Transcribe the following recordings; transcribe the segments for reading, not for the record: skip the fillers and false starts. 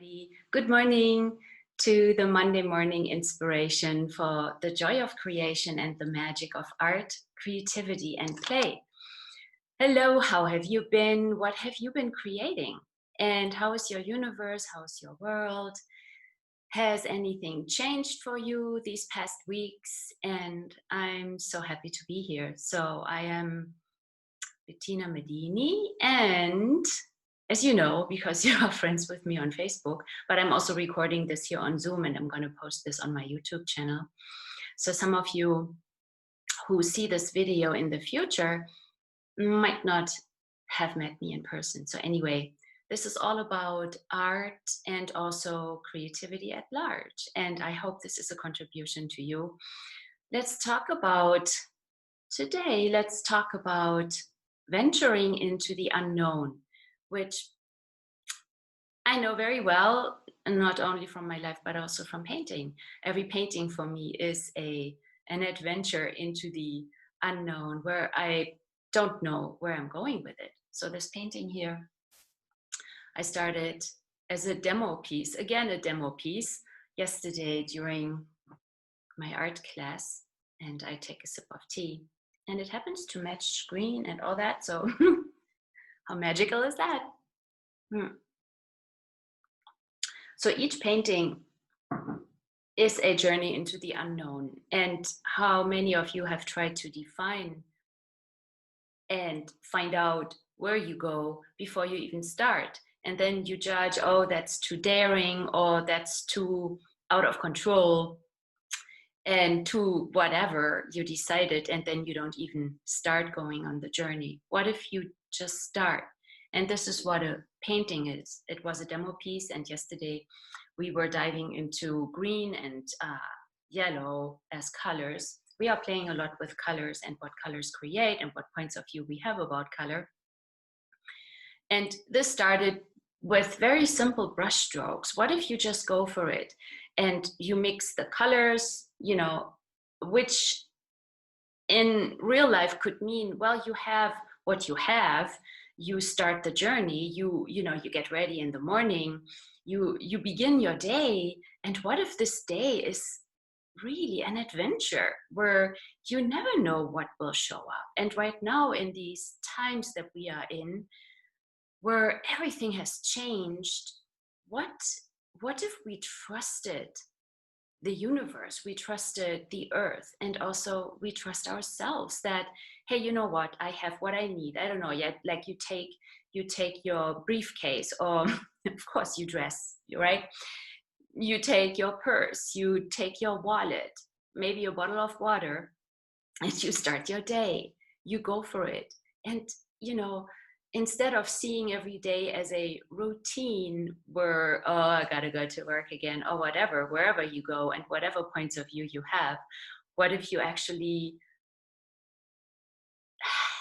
everybody. Good morning to the Monday morning inspiration for the joy of creation and the magic of art, creativity, and play. Hello, how have you been? What have you been creating? And how is your universe? How's your world? Has anything changed for you these past weeks? And I'm so happy to be here. So I am Bettina Madini, and as you know, because you are friends with me on Facebook, but I'm also recording this here on Zoom and I'm going to post this on my YouTube channel. So some of you who see this video in the future might not have met me in person. So anyway, this is all about art and also creativity at large. And I hope this is a contribution to you. Let's talk about venturing into the unknown, which I know very well, and not only from my life, but also from painting. Every painting for me is an adventure into the unknown where I don't know where I'm going with it. So this painting here, I started as a demo piece, again, a demo piece yesterday during my art class, and I take a sip of tea and it happens to match screen and all that. So how magical is that? So each painting is a journey into the unknown. And how many of you have tried to define and find out where you go before you even start? And then you judge, oh, that's too daring, or that's too out of control, and to whatever you decided, and then you don't even start going on the journey. What if you just start? And this is what a painting is. It was a demo piece, and yesterday we were diving into green and yellow as colors. We are playing a lot with colors and what colors create and what points of view we have about color. And this started with very simple brush strokes. What if you just go for it and you mix the colors, you know, which in real life could mean, well, you have what you have, you start the journey, you get ready in the morning, you begin your day. And what if this day is really an adventure where you never know what will show up? And right now, in these times that we are in, where everything has changed, what if we trusted the universe, we trusted the earth, and also we trust ourselves that, hey, you know what, I have what I need. I don't know yet, like you take your briefcase, or of course you dress, right? You take your purse, you take your wallet, maybe a bottle of water, and you start your day. You go for it. And instead of seeing every day as a routine where, oh, I gotta go to work again, or whatever, wherever you go and whatever points of view you have, what if you actually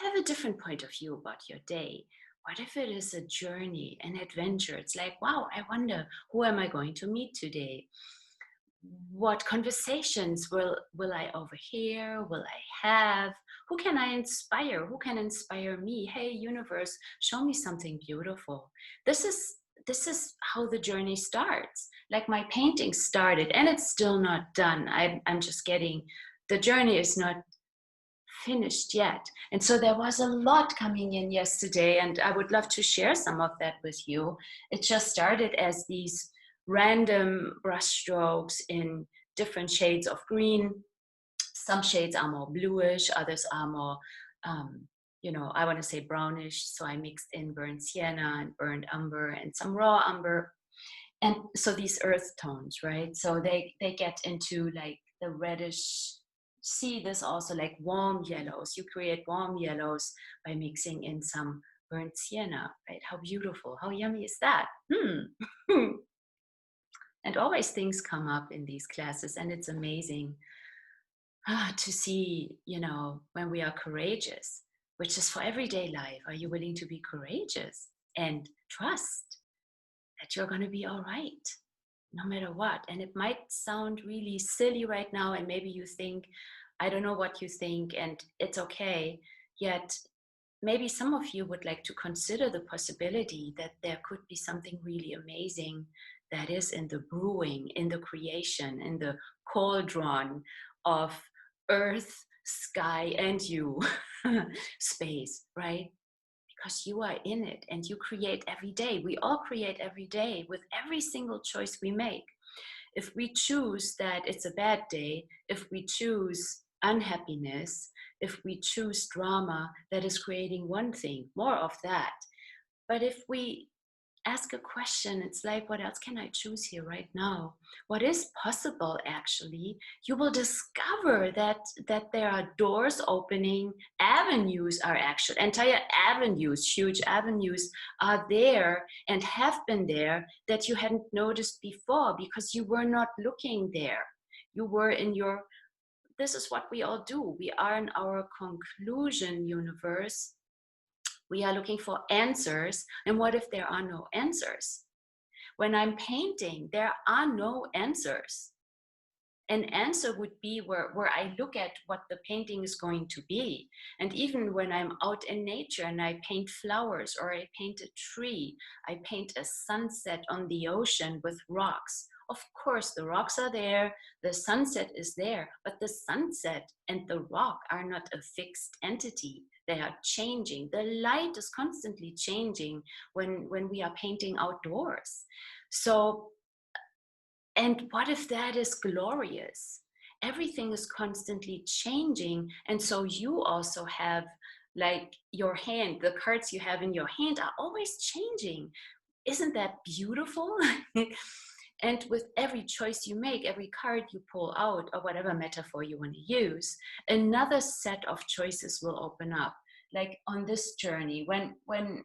have a different point of view about your day? What if it is a journey, an adventure? It's like, wow, I wonder, who am I going to meet today? What conversations will I overhear? Will I have? Who can I inspire? Who can inspire me? Hey, universe, show me something beautiful. This is how the journey starts. Like my painting started, and it's still not done. I'm just getting, the journey is not finished yet. And so there was a lot coming in yesterday, and I would love to share some of that with you. It just started as these random brush strokes in different shades of green. Some shades are more bluish, others are more I want to say brownish, so I mixed in burnt sienna and burnt umber and some raw umber. And so these earth tones, right? So they get into like the reddish. See this also like warm yellows. You create warm yellows by mixing in some burnt sienna, right? How beautiful, how yummy is that? And always things come up in these classes, and it's amazing to see, when we are courageous, which is for everyday life. Are you willing to be courageous and trust that you're going to be all right, no matter what? And it might sound really silly right now, and maybe you think, I don't know what you think, and it's okay. Yet maybe some of you would like to consider the possibility that there could be something really amazing that is in the brewing, in the creation, in the cauldron of earth, sky, and you space, right? Because you are in it and you create every day. We all create every day with every single choice we make. If we choose that it's a bad day, if we choose unhappiness, if we choose drama, that is creating one thing, more of that. But if we ask a question, it's like, what else can I choose here right now? What is possible actually? You will discover that there are doors opening, avenues are actually, entire avenues, huge avenues are there and have been there that you hadn't noticed before because you were not looking there. You were in your, this is what we all do. We are in our conclusion universe. We are looking for answers. And what if there are no answers? When I'm painting, there are no answers. An answer would be where I look at what the painting is going to be. And even when I'm out in nature and I paint flowers or I paint a tree, I paint a sunset on the ocean with rocks. Of course, the rocks are there, the sunset is there, but the sunset and the rock are not a fixed entity. They are changing. The light is constantly changing when we are painting outdoors. So, and what if that is glorious? Everything is constantly changing. And so you also have, like, your hand, the cards you have in your hand are always changing. Isn't that beautiful? And with every choice you make, every card you pull out, or whatever metaphor you want to use, another set of choices will open up. Like on this journey, when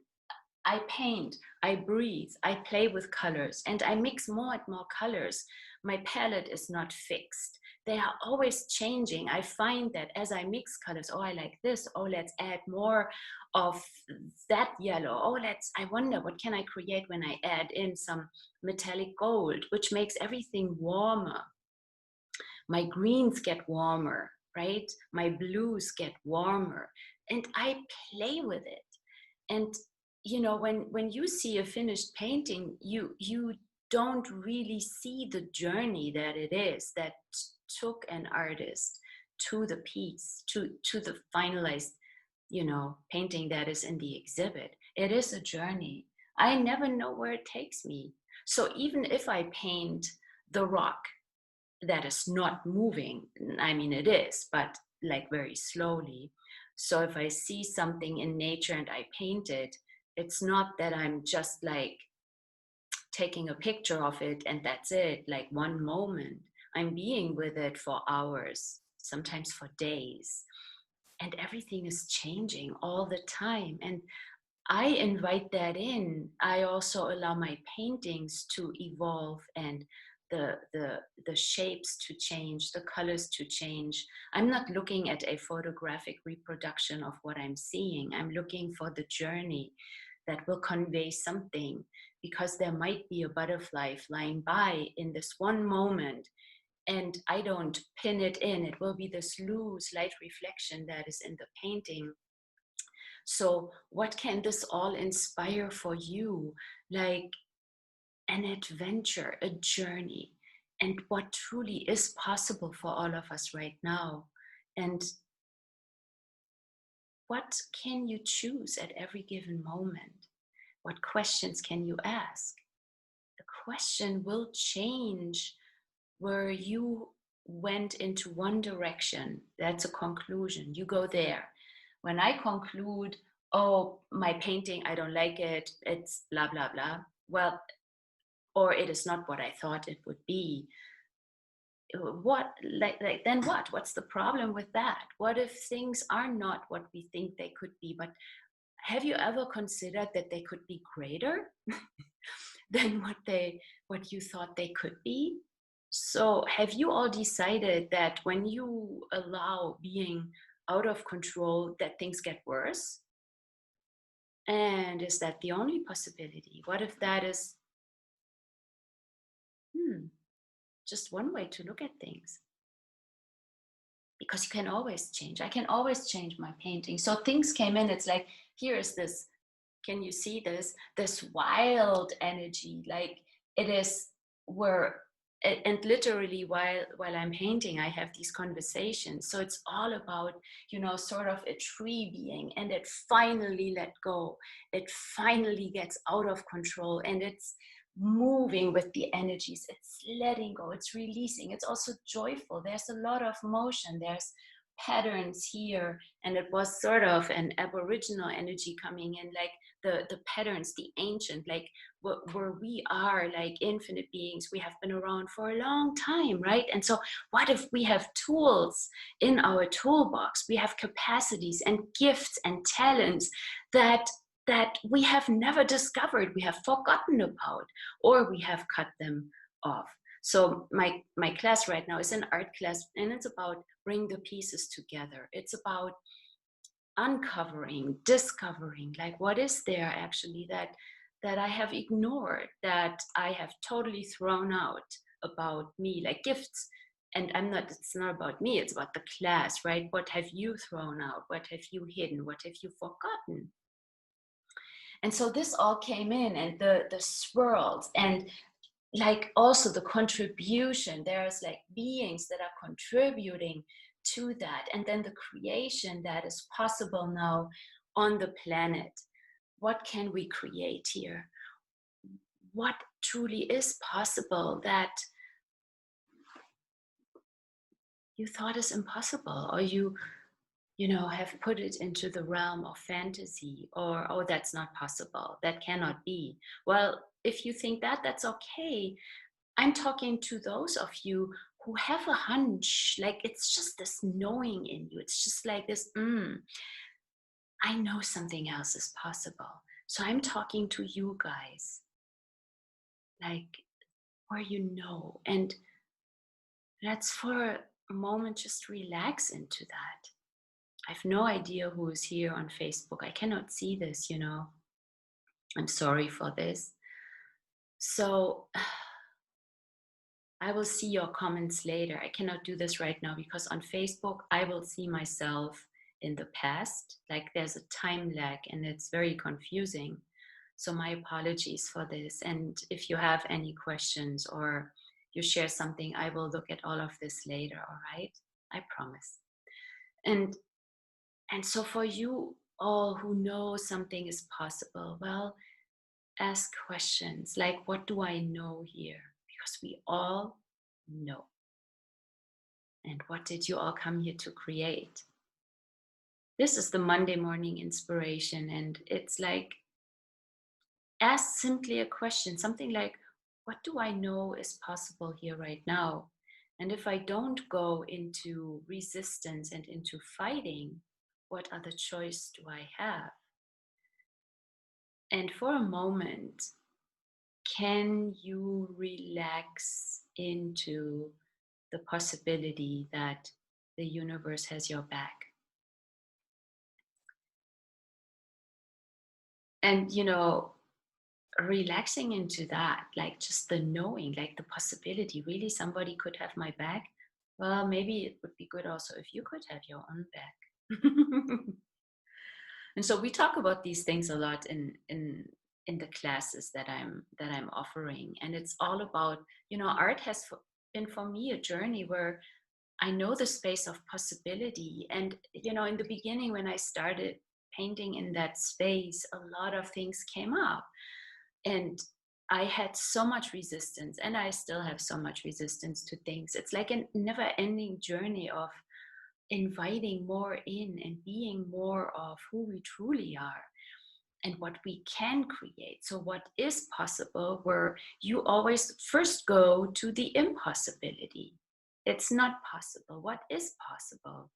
I paint, I breathe, I play with colors, and I mix more and more colors. My palette is not fixed. They are always changing. I find that as I mix colors, oh, I like this, oh, let's add more of that yellow. Oh, I wonder what can I create when I add in some metallic gold, which makes everything warmer. My greens get warmer, right? My blues get warmer, and I play with it. And you know, when you see a finished painting, you don't really see the journey that it is that took an artist to the piece, to the finalized, you know, painting that is in the exhibit. It is a journey. I never know where it takes me. So even if I paint the rock that is not moving, I mean it is, but like very slowly. So if I see something in nature and I paint it, it's not that I'm just like taking a picture of it and that's it, like one moment. I'm being with it for hours, sometimes for days. And everything is changing all the time. And I invite that in. I also allow my paintings to evolve and the shapes to change, the colors to change. I'm not looking at a photographic reproduction of what I'm seeing. I'm looking for the journey that will convey something, because there might be a butterfly flying by in this one moment, and I don't pin it in. It will be this loose light reflection that is in the painting. So what can this all inspire for you? Like an adventure, a journey, and what truly is possible for all of us right now. And what can you choose at every given moment? What questions can you ask? The question will change where you went into one direction. That's a conclusion. You go there. When I conclude, oh, my painting, I don't like it, it's blah, blah, blah. Well, or it is not what I thought it would be. What, like then what? What's the problem with that? What if things are not what we think they could be? But have you ever considered that they could be greater than what you thought they could be? So have you all decided that when you allow being out of control, that things get worse? And is that the only possibility? What if that is just one way to look at things? Because you can always change. I can always change my painting. So things came in, it's like, here is this, can you see this wild energy? Like it is where and literally while I'm painting, I have these conversations. So it's all about, sort of a tree being, and it finally let go. It finally gets out of control, and it's moving with the energies. It's letting go, it's releasing. It's also joyful. There's a lot of motion. There's patterns here, and it was sort of an aboriginal energy coming in, like the patterns, the ancient, like where we are like infinite beings. We have been around for a long time, right? And so what if we have tools in our toolbox? We have capacities and gifts and talents that we have never discovered, we have forgotten about, or we have cut them off. So my class right now is an art class, and it's about bring the pieces together. It's about uncovering, discovering, like what is there actually that I have ignored, that I have totally thrown out about me, like gifts. And it's not about me, it's about the class, right? What have you thrown out? What have you hidden? What have you forgotten? And so this all came in, and the swirls, and like also the contribution. There's like beings that are contributing to that, and then the creation that is possible now on the planet. What can we create here? What truly is possible that you thought is impossible, or you have put it into the realm of fantasy, or, oh, that's not possible, that cannot be. Well, if you think that, that's okay. I'm talking to those of you who have a hunch, like it's just this knowing in you. It's just like this, I know something else is possible. So I'm talking to you guys, like where and let's for a moment just relax into that. I have no idea who is here on Facebook. I cannot see this, I'm sorry for this. So I will see your comments later. I cannot do this right now because on Facebook, I will see myself in the past. Like there's a time lag, and it's very confusing. So my apologies for this. And if you have any questions or you share something, I will look at all of this later, all right? I promise. And so for you all who know something is possible, well, ask questions like, what do I know here? Because we all know. And what did you all come here to create? This is the Monday morning inspiration, and it's like, ask simply a question, something like, what do I know is possible here right now? And if I don't go into resistance and into fighting, what other choice do I have? And for a moment, can you relax into the possibility that the universe has your back? And, relaxing into that, like just the knowing, like the possibility, really somebody could have my back. Well, maybe it would be good also if you could have your own back. And so we talk about these things a lot in the classes that I'm offering, and it's all about, art has been for me a journey where I know the space of possibility. And in the beginning, when I started painting in that space, a lot of things came up, and I had so much resistance, and I still have so much resistance to things. It's like a never ending journey of inviting more in and being more of who we truly are and what we can create. So what is possible, where you always first go to the impossibility. It's not possible. What is possible?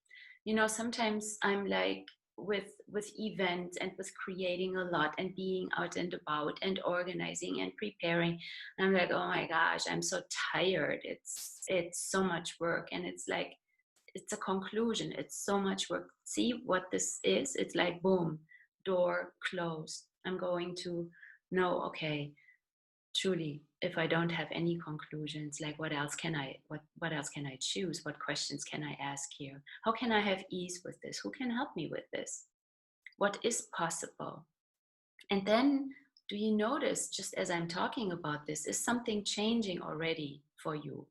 Sometimes I'm like with events and with creating a lot and being out and about and organizing and preparing. And I'm like, oh my gosh, I'm so tired. It's so much work. And it's like, it's a conclusion. It's so much work. See what this is? It's like, boom, door closed. I'm going to know, okay, truly, if I don't have any conclusions, like what else can I choose? What questions can I ask here? How can I have ease with this? Who can help me with this? What is possible? And then Do you notice, just as I'm talking about this, is something changing already for you?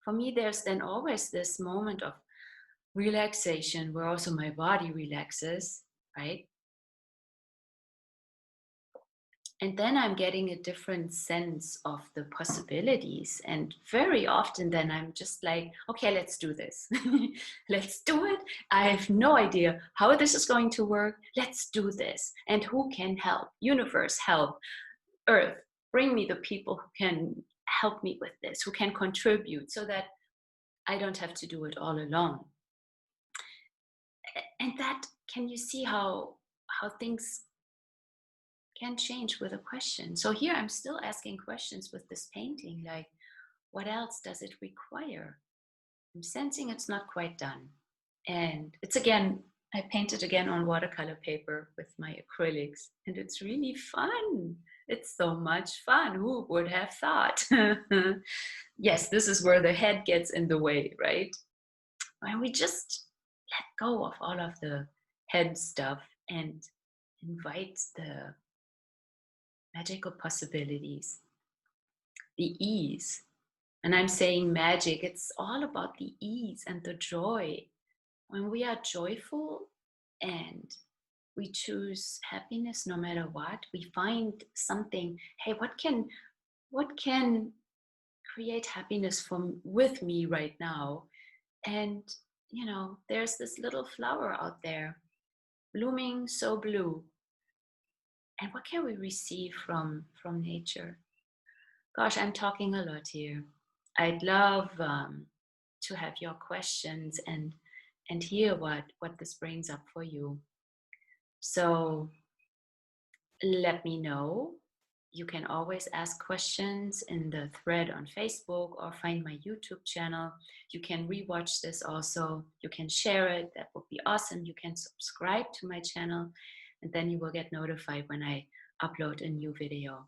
For me, there's then always this moment of relaxation where also my body relaxes, right? And then I'm getting a different sense of the possibilities. And very often, then I'm just like, okay, let's do this. Let's do it. I have no idea how this is going to work. Let's do this. And who can help? Universe, help. Earth, bring me the people who can help me with this, who can contribute so that I don't have to do it all alone. And that, can you see how things can change with a question? So here I'm still asking questions with this painting, like, what else does it require? I'm sensing it's not quite done. And it's again, I painted again on watercolor paper with my acrylics, and it's really fun. It's so much fun. Who would have thought? Yes, this is where the head gets in the way, right? When we just let go of all of the head stuff and invite the magical possibilities, the ease. And I'm saying magic, it's all about the ease and the joy. When we are joyful and we choose happiness no matter what, we find something, hey, what can create happiness with me right now? And there's this little flower out there blooming so blue. And what can we receive from nature? Gosh, I'm talking a lot here. I'd love to have your questions and hear what this brings up for you. So let me know. You can always ask questions in the thread on Facebook or find my YouTube channel. You can rewatch this also. You can share it. That would be awesome. You can subscribe to my channel, and then you will get notified when I upload a new video.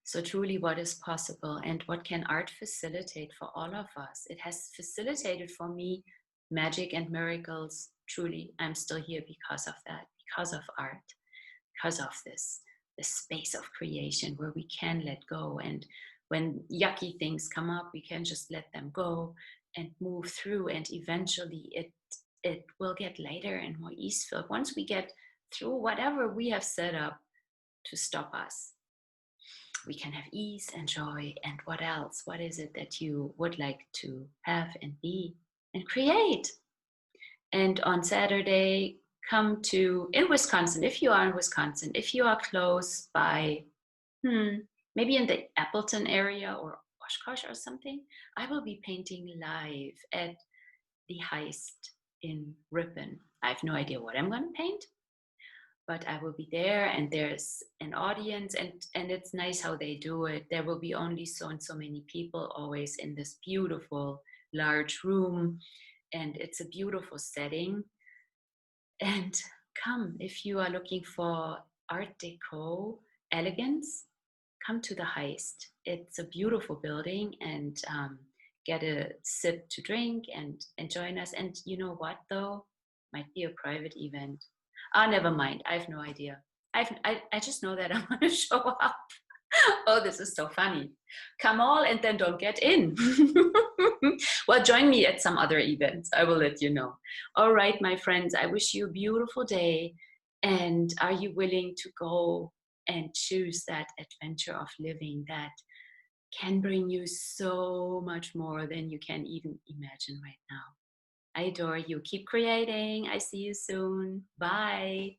So truly, what is possible, and what can art facilitate for all of us? It has facilitated for me magic and miracles. Truly, I'm still here because of that, because of art, because of this space of creation where we can let go. And when yucky things come up, we can just let them go and move through. And eventually it will get lighter and more easeful once we get through whatever we have set up to stop us. We can have ease and joy. And what else? What is it that you would like to have and be and create? And on Saturday, come to, in Wisconsin, if you are in Wisconsin, if you are close by, maybe in the Appleton area or Oshkosh or something, I will be painting live at the Heist in Ripon. I have no idea what I'm going to paint, but I will be there, and there's an audience, and it's nice how they do it. There will be only so and so many people always in this beautiful large room, and it's a beautiful setting. And come, if you are looking for art deco elegance, come to the Heist. It's a beautiful building, and get a sip to drink and join us. And you know what, though? Might be a private event. Never mind. I have no idea. I just know that I'm going to show up. Oh, this is so funny. Come all and then don't get in. Well, join me at some other events. I will let you know. All right, my friends, I wish you a beautiful day. And are you willing to go and choose that adventure of living that can bring you so much more than you can even imagine right now? I adore you. Keep creating. I see you soon. Bye.